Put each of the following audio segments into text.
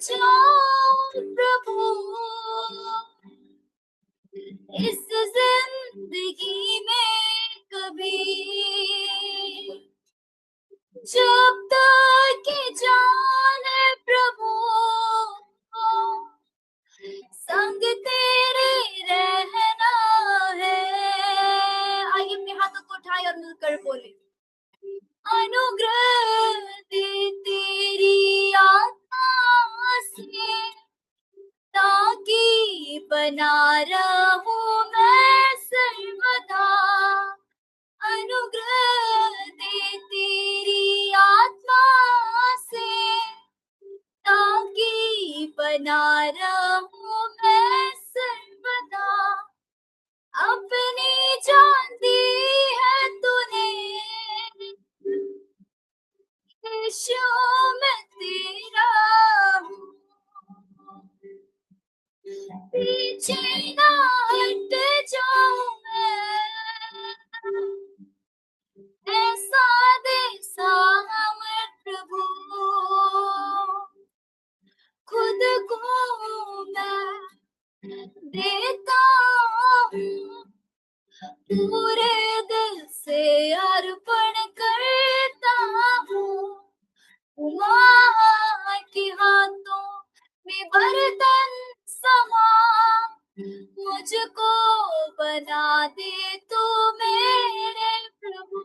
जाओ प्रभु इस जिंदगी में कभी, जब तक कि जान है प्रभु संग तेरे रहना है। आइए अपने हाथों को उठाए और मिलकर बोले, अनुग्रह दे तेरी आत्मा से ताकि बना रहूं मैं सर्वदा। अनुग्रह दे तेरी आत्मा से ताकि बना रहूं मैं सर्वदा। अपनी जान दी है तूने यीशु मैं तेरा हूँ, पीछे ना हट जाऊं मैं, ऐसा देसा मैं प्रभु खुद को मैं देता हूँ, पूरे दिल से अर्पण करता हूँ। माँ के हाथों में बर्तन समा मुझको बना दे तू मेरे प्रभु।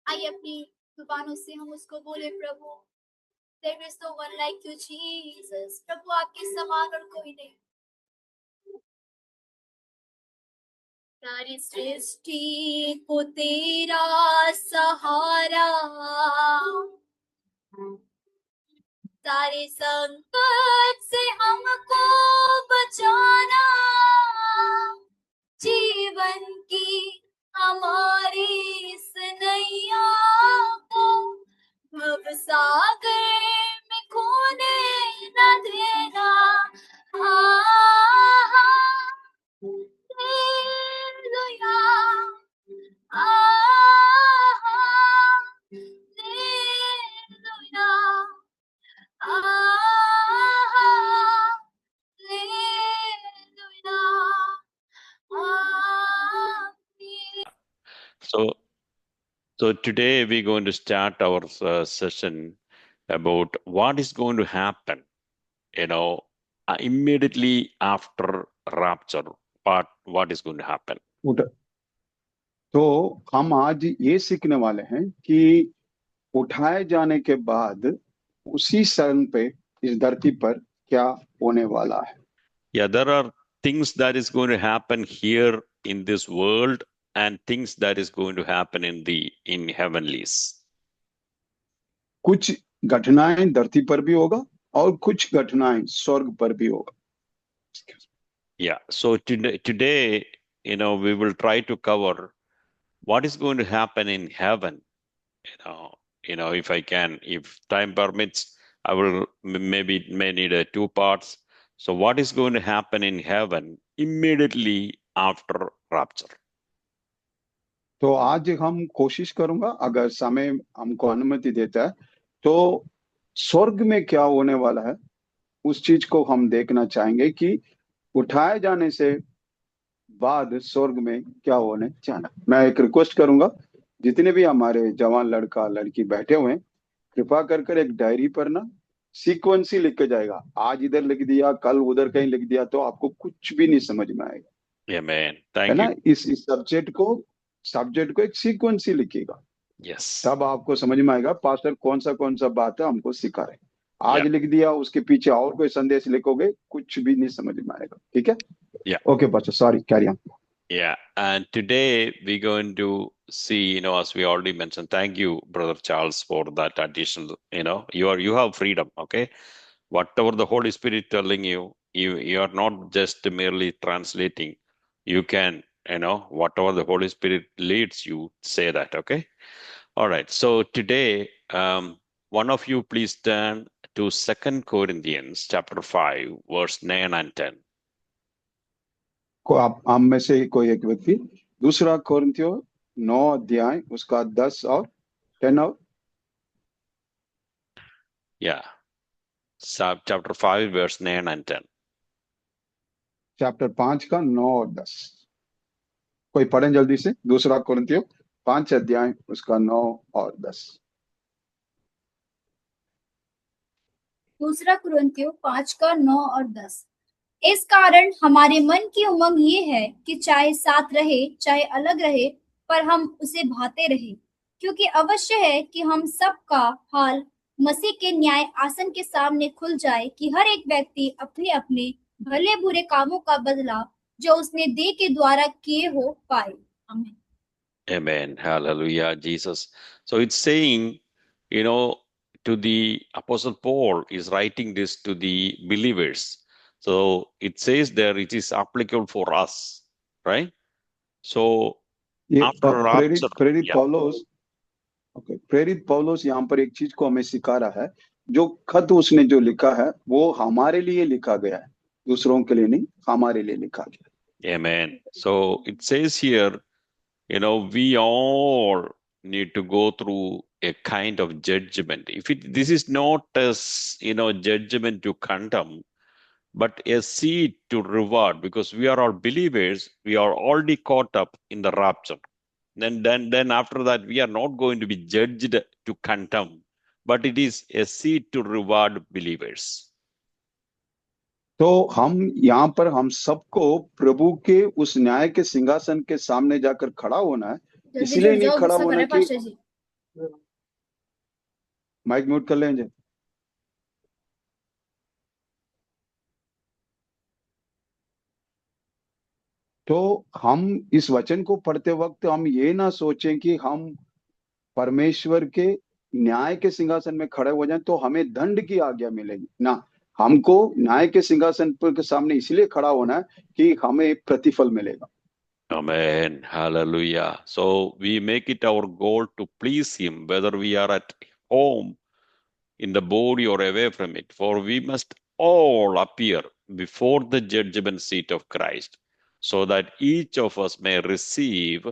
आइए अपनी जुबानों से हम उसको बोले, प्रभु There is no one like you, Jesus. प्रभु आपके समान और कोई नहीं। सारी सृष्टि को तेरा सहारा, सारे संकट से हमको बचाना, जीवन की हमारी इस नैया को भव सागर में खोने न देना। Hallelujah, hallelujah, So today we're going to start our session about what is going to happen, immediately after rapture. What is going to happen? तो हम आज ये सीखने वाले हैं कि उठाए जाने के बाद उसी क्षण पे इस धरती पर क्या होने वाला है। Yeah, there are things that is going to happen here in this world and things that is going to happen in heavenlies. कुछ घटनाएं धरती पर भी होगा और कुछ घटनाएं स्वर्ग पर भी होगा। Yeah, so today, we will try to cover what is going to happen in heaven. If I can, if time permits, I will may need 2 parts. So what is going to happen in heaven immediately after rapture? तो आज हम कोशिश करूंगा, अगर समय हमको अनुमति देता है, तो स्वर्ग में क्या होने वाला है उस चीज को हम देखना चाहेंगे कि उठाए जाने से बाद स्वर्ग में क्या होने जाना। मैं एक रिक्वेस्ट करूंगा, जितने भी हमारे जवान लड़का लड़की बैठे हुए हैं, कृपा कर एक डायरी पर ना सीक्वेंस ही लिख के जाएगा। आज इधर लिख दिया, कल उधर कहीं लिख दिया तो आपको कुछ भी नहीं समझ में आएगा। Amen. Thank है ना? you. इस सब्जेक्ट को एक सीक्वेंस ही लिखिएगा। Yes. तब आपको समझ में आएगा पास्टर कौन सा बात है हमको सिखा रहे हैं। आज Yeah. लिख दिया, उसके पीछे और कोई संदेश लिखोगे, कुछ भी नहीं समझ में आएगा। ठीक है? Yeah. Okay pastor, sorry, carry on. Yeah. And today we're going to see, as we already mentioned, thank you, Brother Charles, for that additional, you have freedom, okay? Whatever the Holy Spirit telling you, you are not just merely translating. You can, whatever the Holy Spirit leads you, say that, okay? All right. So today, one of you please turn to 2 Corinthians chapter 5, verse 9 and 10. को आप में से कोई एक व्यक्ति 2 कोरिन्थियों 9 अध्याय उसका 10 और 10 और Yeah. Chapter 5, verse 9 and 10. Chapter 5 का 9 और 10 कोई पढ़ें जल्दी से। 2 कोरिन्थियों 5 अध्याय उसका 9 और 10। 2 कुरिन्थियों 5 का 9 और 10। इस कारण हमारे मन की उमंग ये है कि चाहे साथ रहे चाहे अलग रहे, पर हम उसे भाते रहे, क्योंकि अवश्य है कि हम सब का हाल मसीह के न्याय आसन के सामने खुल जाए, कि हर एक व्यक्ति अपने अपने भले बुरे कामों का बदला जो उसने देह के द्वारा किए हो पाए। आमीन। Amen. Hallelujah, Jesus. So it's saying, to the Apostle Paul is writing this to the believers. So it says there it is applicable for us, right? So ये after rapture, प्रेरित yeah, पौलुस, ओके, प्रेरित पौलुस यहाँ पर एक चीज को हमें सिखा रहा है। जो खत उसने जो लिखा है वो हमारे लिए लिखा गया है, दूसरों के लिए नहीं, हमारे लिए लिखा गया है। amen. So it says here, we all need to go through a kind of judgment. This is not as, judgment to condemn, but a seed to reward, because we are all believers. We are already caught up in the rapture. Then after that, we are not going to be judged to condemn, but it is a seed to reward believers. तो हम यहाँ पर हम सबको प्रभु के उस न्याय के सिंहासन के सामने जाकर खड़ा होना है। इसलिए नहीं खड़ा होना कि माइक म्यूट कर लेंगे। तो हम इस वचन को पढ़ते वक्त हम ये ना सोचें कि हम परमेश्वर के न्याय के सिंहासन में खड़े हो जाएं तो हमें दंड की आज्ञा मिलेगी ना। हमको न्याय के सिंहासन पर के सामने इसलिए खड़ा होना है कि हमें प्रतिफल मिलेगा। Amen. Hallelujah. So we make it our goal to please Him, whether we are at home, in the body, or away from it. For we must all appear before the judgment seat of Christ, so that each of us may receive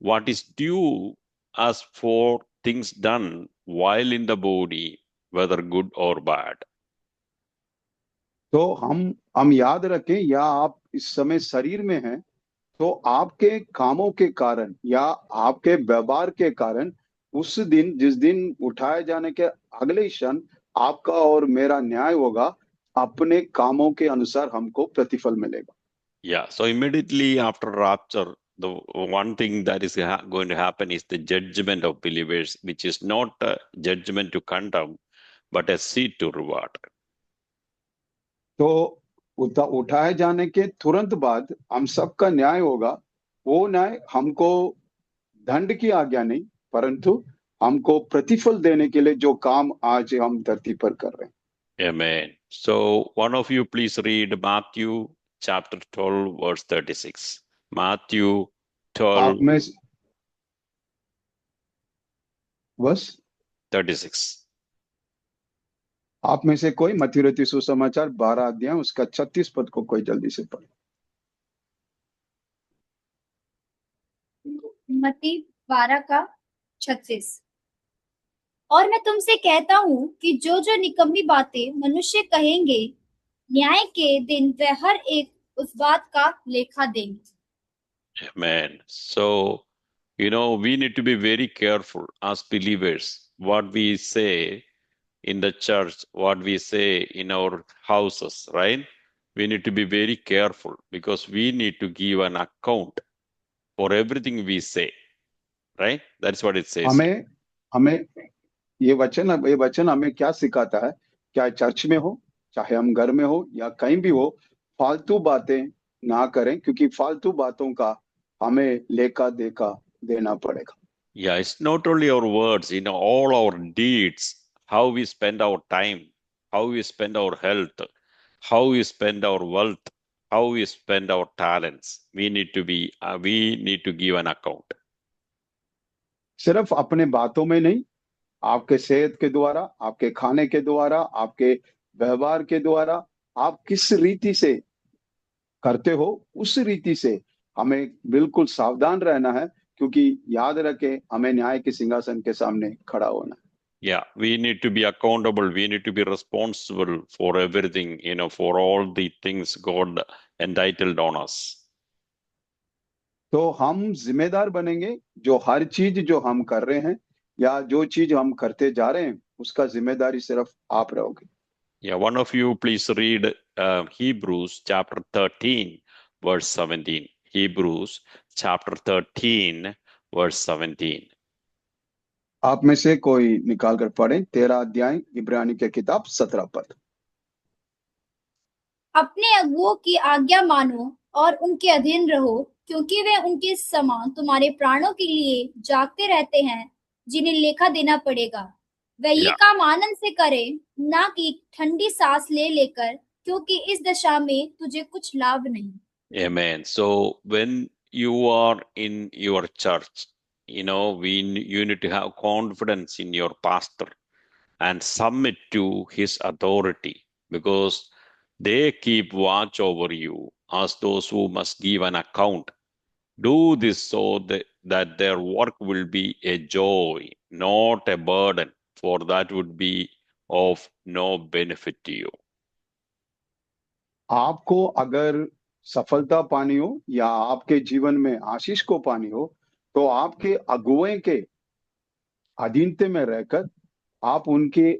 what is due us for things done while in the body, whether good or bad. तो हम याद रखें, या आप इस समय शरीर में हैं तो आपके कामों के कारण या आपके व्यवहार के कारण उस दिन, जिस दिन उठाए जाने के अगले क्षण आपका और मेरा न्याय होगा, अपने कामों के अनुसार हमको प्रतिफल मिलेगा। Yeah, so immediately after rapture, the one thing that is going to happen is the judgment of believers, which is not a judgment to condemn, but a seed to reward. तो उठाए जाने के तुरंत बाद हम सबका न्याय होगा। वो न्याय हमको दंड की आज्ञा नहीं, परंतु हमको प्रतिफल देने के लिए जो काम आज हम धरती पर कर रहे हैं। Amen. So one of you please read Matthew chapter 12, verse 36. Matthew 12, आप में बस 36. आप में से कोई मत्ती रचित सुसमाचार 12 अध्याय उसका 36 पद को कोई जल्दी से पढ़े। मत्ती 12 का 36। और मैं तुमसे कहता हूँ कि जो जो निकम्मी बातें मनुष्य कहेंगे, न्याय के दिन वे हर एक उस बात का लेखा देंगे। Amen. So, we need to be very careful as believers what we say in the church, what we say in our houses, right? We need to be very careful because we need to give an account for everything we say, right? That's what it says. हमें ये वचन हमें क्या सिखाता है? चाहे church में हो, चाहे हम घर में हो या कहीं भी हो, फालतू बातें ना करें, क्योंकि फालतू बातों का हमें लेखा देखा देना पड़ेगा। Yeah, it's not only our words, all our deeds, how we spend our time, how we spend our health, how we spend our wealth, how we spend our talents. We need to give an account. सिर्फ अपने बातों में नहीं, आपके सेहत के द्वारा, आपके खाने के द्वारा, आपके व्यवहार के द्वारा, आप किस रीति से करते हो, उस रीति से हमें बिल्कुल सावधान रहना है, क्योंकि याद रखें, हमें न्याय के सिंहासन के सामने खड़ा होना है। Yeah, we need to be accountable. We need to be responsible for everything, for all the things God entitled on us. तो हम जिम्मेदार बनेंगे, जो हर चीज जो हम कर रहे हैं या जो चीज हम करते जा रहे हैं, उसका जिम्मेदारी सिर्फ आप रहोगे। Yeah, one of you please read Hebrews chapter 13, verse 17. Hebrews chapter 13, verse 17. आप में से कोई निकाल कर पढ़े 13 अध्याय इब्रानी की किताब 17 पद। अपने अगुओं की आज्ञा मानो और उनके अधीन रहो, क्योंकि वे उनके समान तुम्हारे प्राणों के लिए जागते रहते हैं, जिन्हें लेखा देना पड़ेगा। वे ये Yeah. काम आनंद से करें, ना कि ठंडी सांस ले लेकर, क्योंकि इस दशा में तुझे कुछ लाभ नहीं। Amen. So when you are in your church, you need to have confidence in your pastor and submit to his authority, because they keep watch over you as those who must give an account. Do this so that their work will be a joy, not a burden, for that would be of no benefit to you. आपको अगर सफलता पानी हो या आपके जीवन में आशीष को पानी हो, तो आपके अगुवे के अधीनते में रहकर, आप उनके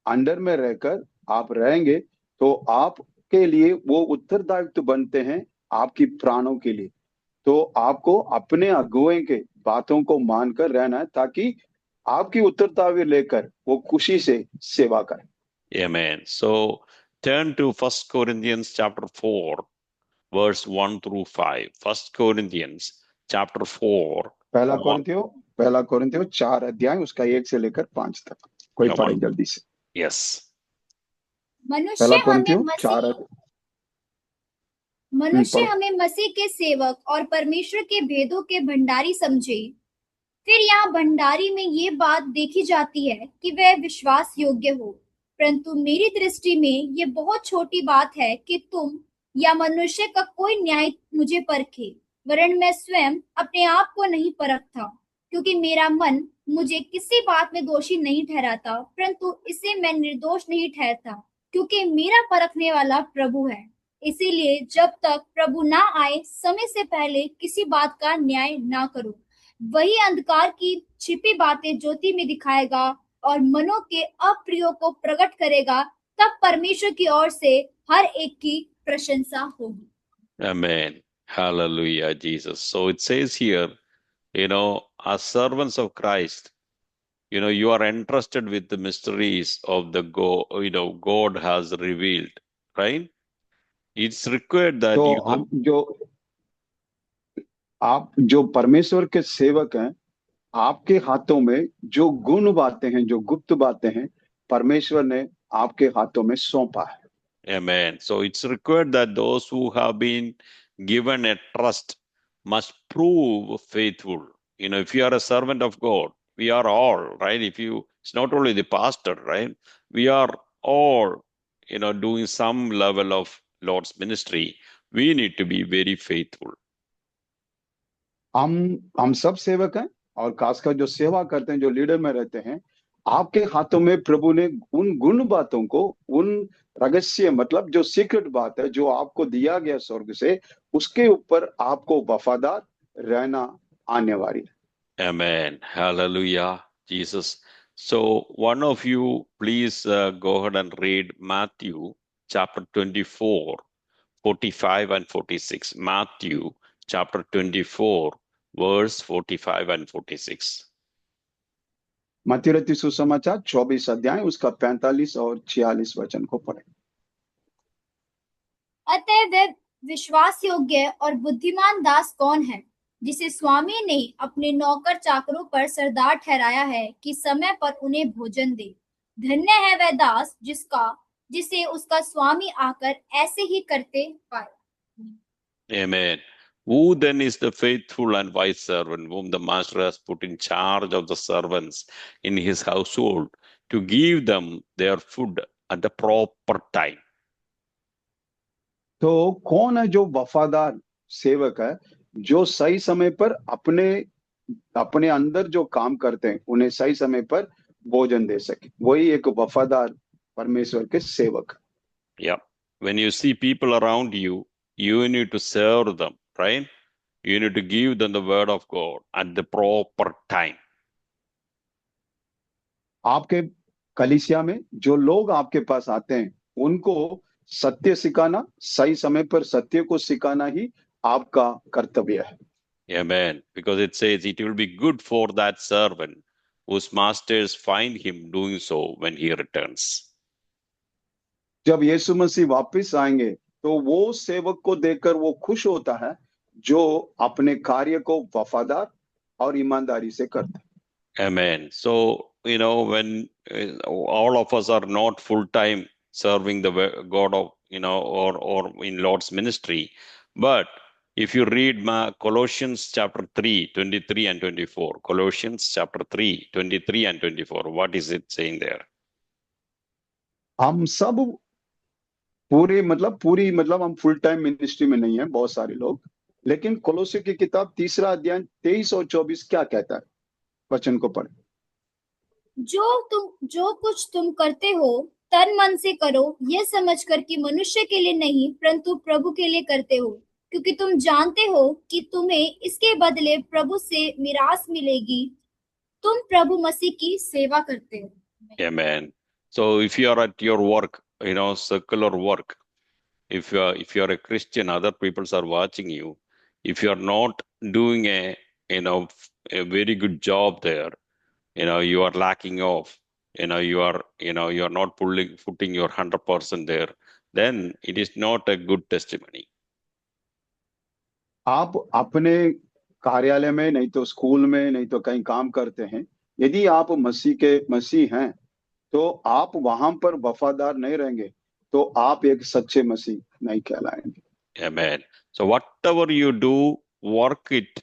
अंडर में रहकर आप रहेंगे, तो आपके लिए वो उत्तरदायित्व बनते हैं आपकी प्राणों के लिए। तो आपको अपने अगुवे के बातों को मानकर रहना है, ताकि आपकी उत्तरदायित्व लेकर वो खुशी से सेवा करें। Amen. So turn to 1 Corinthians chapter 4, verse 1 through 5. 1 Corinthians chapter 4. पहला कोरिन्थियों 4 अध्याय उसका 1 से लेकर 5 तक। कोई No, पढ़े one. जल्दी से। Yes. मनुष्य पढ़ो। हमें मसीह के सेवक और परमेश्वर के भेदों के भंडारी समझे। फिर यहाँ भंडारी में ये बात देखी जाती है कि वह विश्वास योग्य हो, परंतु मेरी दृष्टि में ये बहुत छोटी बात है कि तुम या मनुष्य का कोई न्याय मुझे परखे, वरन मैं स्वयं अपने आप को नहीं परखता, क्योंकि मेरा मन मुझे किसी बात में दोषी नहीं ठहराता, परंतु इसे मैं निर्दोष नहीं ठहरता, क्योंकि मेरा परखने वाला प्रभु है। इसीलिए जब तक प्रभु ना आए, समय से पहले किसी बात का न्याय ना करो। वही अंधकार की छिपी बातें ज्योति में दिखाएगा और मनों के अप्रियों को प्रकट करेगा, तब परमेश्वर की ओर से हर एक की प्रशंसा होगी। Amen. Hallelujah, Jesus. So it says here, as servants of Christ, you are entrusted with the mysteries of the God has revealed, right? It's required that तो आप जो परमेश्वर के सेवक हैं, आपके हाथों में जो गुण बातें हैं, जो गुप्त बातें हैं, परमेश्वर ने आपके हाथों में सौंपा है। Amen. So it's required that those who have been given a trust must prove faithful. If you are a servant of God, we are all, right? It's not only the pastor, right? We are all, doing some level of Lord's ministry. We need to be very faithful. हम सब सेवक हैं, और खासकर जो सेवा करते हैं, जो लीडर में रहते हैं, आपके हाथों में प्रभु ने उन गुण बातों को, उन रहस्य, मतलब जो सीक्रेट बात है जो आपको दिया गया स्वर्ग से, उसके ऊपर आपको वफादार रहना आने वाली है। Amen. Hallelujah, Jesus. So one of you, please go ahead and read Matthew chapter 24, 45 and 46. Matthew chapter 24, verse 45 and 46. मत्ती रचित सुसमाचार 24 अध्याय उसका 45 और 46 वचन को पढ़े। अतः वह विश्वास योग्य और बुद्धिमान दास कौन है, जिसे स्वामी ने अपने नौकर चाकरों पर सरदार ठहराया है कि समय पर उन्हें भोजन दे। धन्य है वह दास जिसे उसका स्वामी आकर ऐसे ही करते पाए। Amen. Who then is the faithful and wise servant whom the master has put in charge of the servants in his household to give them their food at the proper time? तो कौन है जो वफादार सेवक है, जो सही समय पर अपने अपने अंदर जो काम करते हैं उन्हें सही समय पर भोजन दे सके? वही एक वफादार परमेश्वर के सेवक। Yeah. When you see people around you, you need to serve them, right? You need to give them the word of God at the proper time. आपके कलीसिया में जो लोग आपके पास आते हैं उनको सत्य सिखाना, सही समय पर सत्य को सिखाना ही आपका कर्तव्य है। Amen. Because it says it will be good for that servant whose masters find him doing so when he returns. जब यीशु मसीह वापस आएंगे तो वो सेवक को देखकर वो खुश होता है जो अपने कार्य को वफादार और ईमानदारी से करता है। Amen. So, when all of us are not full-time serving the God of, or in Lord's ministry, but if you read Colossians chapter 3, 23 and 24, Colossians chapter 3, 23 and 24, what is it saying there? हम सब पूरी मतलब हम full time ministry में नहीं है, बहुत सारे लोग, लेकिन कोलोसी की किताब 3 अध्याय 23 और 24 क्या कहता है? वचन को पढ़े। जो कुछ तुम करते हो तन मन से करो, यह समझकर कि मनुष्य के लिए नहीं परंतु प्रभु के लिए करते हो, क्योंकि तुम जानते हो कि तुम्हें इसके बदले प्रभु से मिरास मिलेगी। तुम प्रभु मसीह की सेवा करते हो। Amen. So if you are at your work, secular work, if you are a Christian, other people are watching you. If you are not doing a very good job there, you are lacking off, you are not putting your 100% there, then it is not a good testimony. आप अपने कार्यालय में, नहीं तो school में, नहीं तो कहीं काम करते हैं, यदि आप मसीह हैं तो आप वहां पर वफादार नहीं रहेंगे तो आप एक सच्चे मसीह नहीं कहलाएंगे। Amen. So whatever you do, work it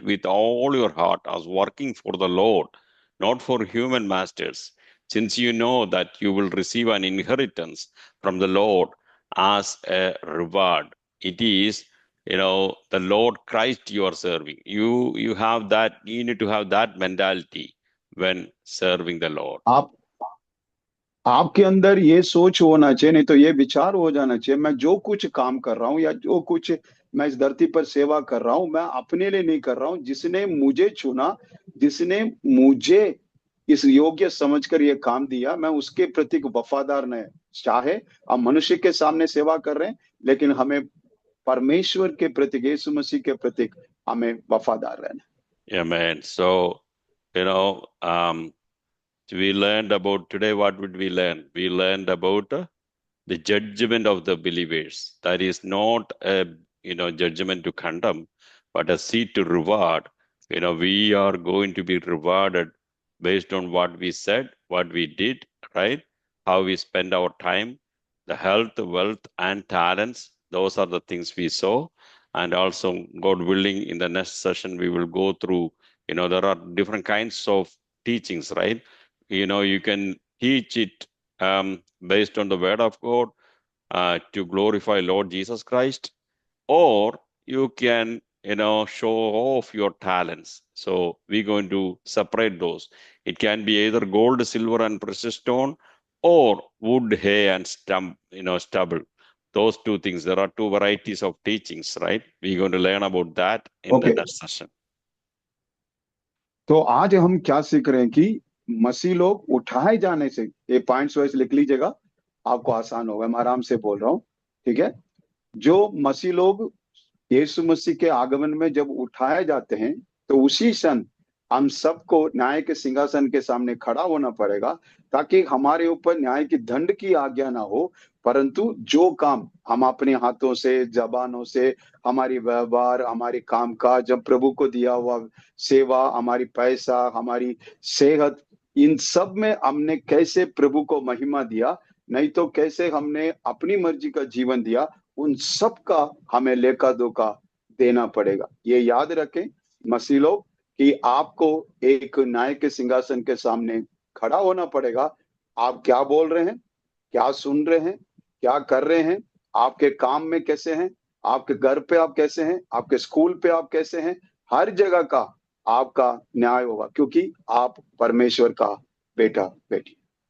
with all your heart as working for the Lord, not for human masters, since you know that you will receive an inheritance from the Lord as a reward. It is, the Lord Christ you are serving. You need to have that mentality when serving the Lord. आपके अंदर ये सोच होना चाहिए, नहीं तो ये विचार हो जाना चाहिए, मैं जो कुछ काम कर रहा हूँ या जो कुछ मैं इस धरती पर सेवा कर रहा हूँ, मैं अपने लिए नहीं कर रहा हूँ। जिसने मुझे चुना, जिसने मुझे इस योग्य समझकर ये काम दिया, मैं उसके प्रति वफादार नहीं। चाहे हम मनुष्य के सामने सेवा कर रहे हैं, लेकिन हमें परमेश्वर के प्रति, यीशु मसीह के प्रति हमें वफादार रहना। Amen. So, we learned about today, what would we learn? We learned about the judgment of the believers. That is not a judgment to condemn, but a seed to reward. We are going to be rewarded based on what we said, what we did, right? How we spend our time, the health, wealth, and talents. Those are the things we saw. And also, God willing, in the next session, we will go through, there are different kinds of teachings, right? You can teach it based on the word of God to glorify Lord Jesus Christ, or you can, show off your talents. So we're going to separate those. It can be either gold, silver, and precious stone, or wood, hay, and stubble. Those two things. There are two varieties of teachings, right? We're going to learn about that in the next session. तो आज हम क्या सीख रहे हैं कि मसीह लोग उठाए जाने से, ये पॉइंट्स वाइज लिख लीजिएगा, आपको आसान होगा, मैं आराम से बोल रहा हूँ, ठीक है? जो मसीह लोग यीशु मसीह के आगमन में जब उठाए जाते हैं तो उसी क्षण हम सबको न्याय के सिंहासन के सामने खड़ा होना पड़ेगा, ताकि हमारे ऊपर न्याय की दंड की आज्ञा ना हो, परंतु जो काम हम अपने हाथों से, जबानों से, हमारी व्यवहार, हमारे कामकाज, जब प्रभु को दिया हुआ सेवा, हमारी पैसा, हमारी सेहत, इन सब में हमने कैसे प्रभु को महिमा दिया, नहीं तो कैसे हमने अपनी मर्जी का जीवन दिया, उन सब का हमें लेखा जोखा देना पड़ेगा। ये याद रखें मसीह लोग, कि आपको एक न्याय के सिंहासन के सामने खड़ा होना पड़ेगा। आप क्या बोल रहे हैं, क्या सुन रहे हैं, क्या कर रहे हैं, आपके काम में कैसे हैं, आपके घर पे आप कैसे हैं, आपके स्कूल पे आप कैसे हैं, हर जगह का आपका न्याय होगा, क्योंकि आप परमेश्वर का बेटा बेटी।